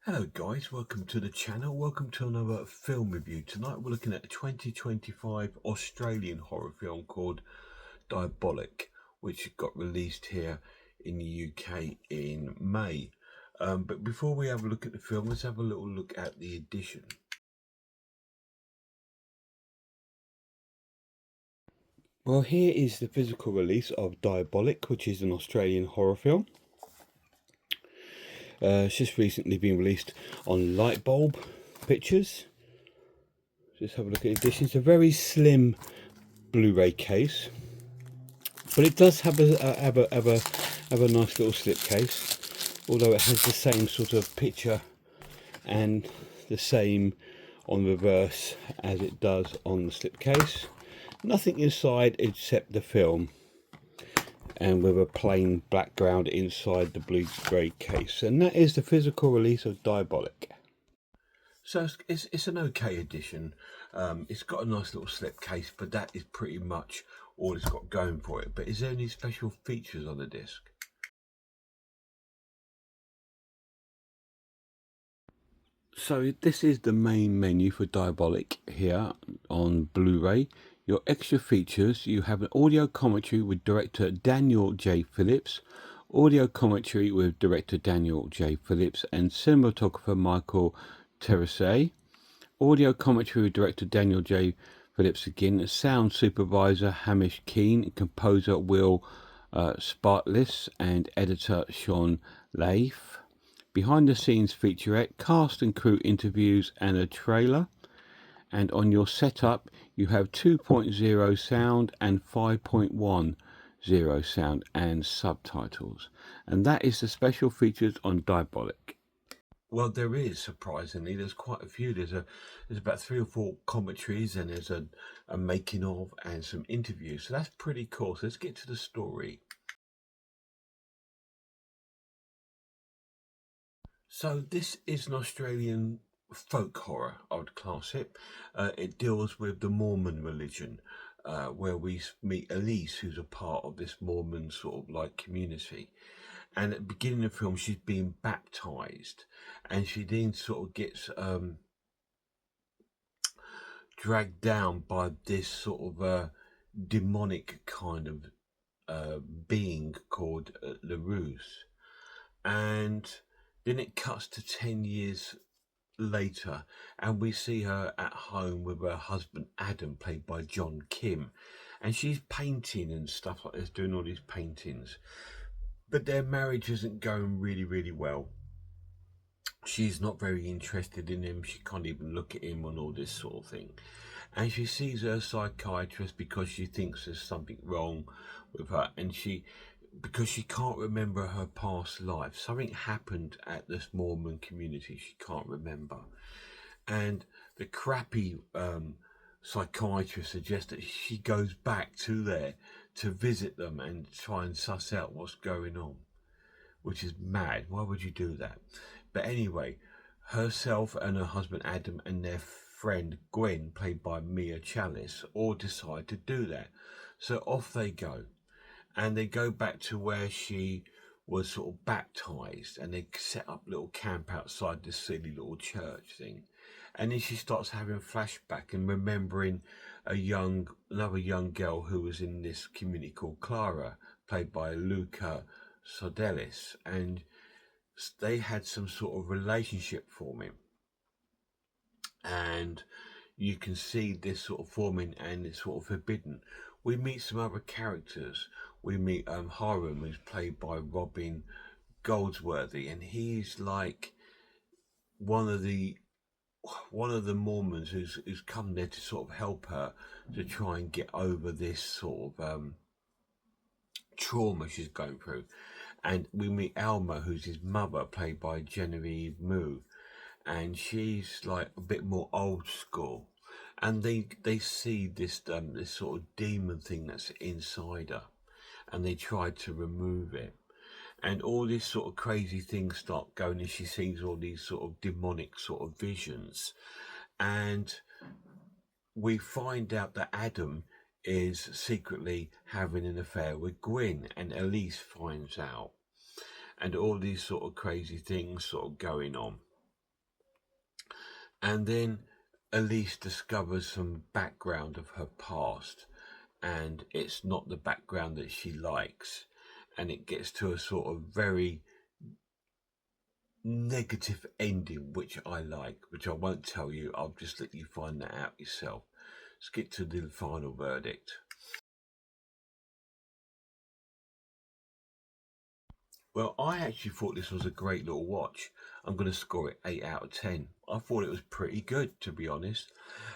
Hello guys, welcome to the channel, welcome to another film review. Tonight we're looking at a 2025 Australian horror film called Diabolic, which got released here in the UK in May. But before we have a look at the film, let's have a little look at the edition. Well, here is the physical release of Diabolic, which is an Australian horror film. It's just recently been released on Lightbulb Pictures. Just have a look at the edition. It's a very slim Blu-ray case, but it does have a nice little slipcase, although it has the same sort of picture and the same on reverse as it does on the slipcase. Nothing inside except the film, and with a plain background inside the Blu-ray case. And that is the physical release of Diabolic. So it's an okay edition. It's got a nice little slipcase, but that is pretty much all it's got going for it. But is there any special features on the disc? So this is the main menu for Diabolic here on Blu-ray. Your extra features: you have an audio commentary with director Daniel J. Phillips, audio commentary with director Daniel J. Phillips and cinematographer Michael Terrace, audio commentary with director Daniel J. Phillips again, sound supervisor Hamish Keane, composer Will Spartlis and editor Sean Lafe. Behind the scenes featurette, cast and crew interviews and a trailer. And on your setup you have 2.0 sound and 5.10 sound and subtitles. And that is the special features on Diabolic. Well, there is, surprisingly. There's quite a few. There's about 3 or 4 commentaries, and there's a making of and some interviews. So that's pretty cool. So let's get to the story. So this is an Australian folk horror, I would class it. It deals with the Mormon religion, where we meet Elise, who's a part of this Mormon sort of like community. And at the beginning of the film, she's being baptized, and she then sort of gets dragged down by this sort of demonic kind of being called LaRousse. And then it cuts to 10 years later, and we see her at home with her husband Adam, played by John Kim, and she's painting and stuff like this, doing all these paintings. But their marriage isn't going really well. She's not very interested in him. She can't even look at him and all this sort of thing. And she sees her psychiatrist because she thinks there's something wrong with her, and because she can't remember her past life. Something happened at this Mormon community she can't remember. And the crappy psychiatrist suggests that she goes back to there to visit them and try and suss out what's going on, which is mad. Why would you do that? But anyway, herself and her husband Adam and their friend Gwen, played by Mia Chalice, all decide to do that. So off they go, and they go back to where she was sort of baptized, and they set up a little camp outside this silly little church thing. And then she starts having a flashback and remembering another young girl who was in this community called Clara, played by Luca Sodelis, and they had some sort of relationship forming. And you can see this sort of forming, and it's sort of forbidden. We meet some other characters. We meet Hiram, who's played by Robin Goldsworthy, and he's like one of the Mormons who's come there to sort of help her to try and get over this sort of trauma she's going through. And we meet Alma, who's his mother, played by Genevieve Moo, and she's like a bit more old school. And they see this this sort of demon thing that's inside her, and they try to remove it. And all these sort of crazy things start going, and she sees all these sort of demonic sort of visions. And we find out that Adam is secretly having an affair with Gwen, and Elise finds out. And all these sort of crazy things sort of going on. And then Elise discovers some background of her past, and it's not the background that she likes, and it gets to a sort of very negative ending, which I like, which I won't tell you. I'll just let you find that out yourself. Let's get to the final verdict. Well, I actually thought this was a great little watch. I'm going to score it 8 out of 10. I thought it was pretty good, to be honest.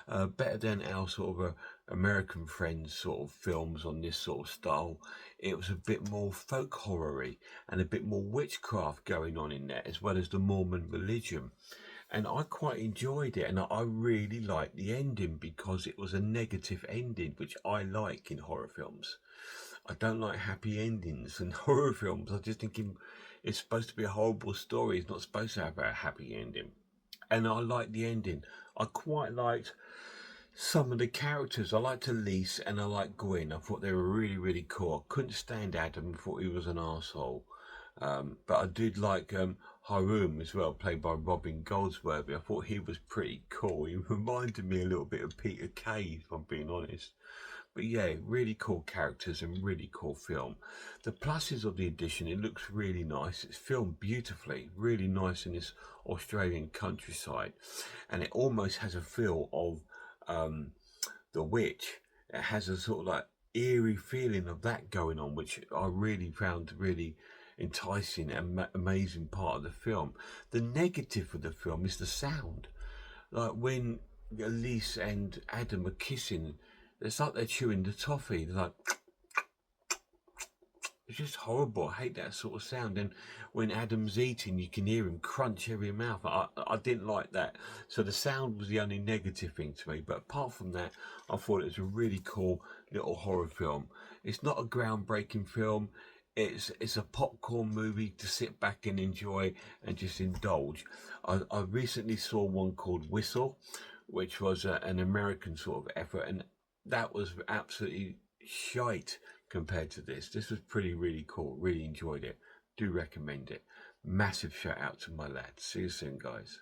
Better than our sort of American friends sort of films on this sort of style. It was a bit more folk horror-y and a bit more witchcraft going on in there, as well as the Mormon religion. And I quite enjoyed it, and I really liked the ending because it was a negative ending, which I like in horror films. I don't like happy endings in horror films. I just think it's supposed to be a horrible story. It's not supposed to have a happy ending. And I like the ending. I quite liked some of the characters. I liked Elise and I liked Gwen. I thought they were really, really cool. I couldn't stand Adam. I thought he was an arsehole. But I did like Harum as well, played by Robin Goldsworthy. I thought he was pretty cool. He reminded me a little bit of Peter Kay, if I'm being honest. But yeah, really cool characters and really cool film. The pluses of the edition, it looks really nice. It's filmed beautifully, really nice in this Australian countryside. And it almost has a feel of The Witch. It has a sort of like eerie feeling of that going on, which I really found really enticing and amazing part of the film. The negative of the film is the sound. Like when Elise and Adam are kissing, it's like they're chewing the toffee. They're like, it's just horrible. I hate that sort of sound. And when Adam's eating, you can hear him crunch every mouth. I didn't like that. So the sound was the only negative thing to me. But apart from that, I thought it was a really cool little horror film. It's not a groundbreaking film. It's a popcorn movie to sit back and enjoy and just indulge. I recently saw one called Whistle, which was an American sort of effort, and that was absolutely shite compared to this. This was really cool. Really enjoyed it. Do recommend it. Massive shout out to my lads. See you soon, guys.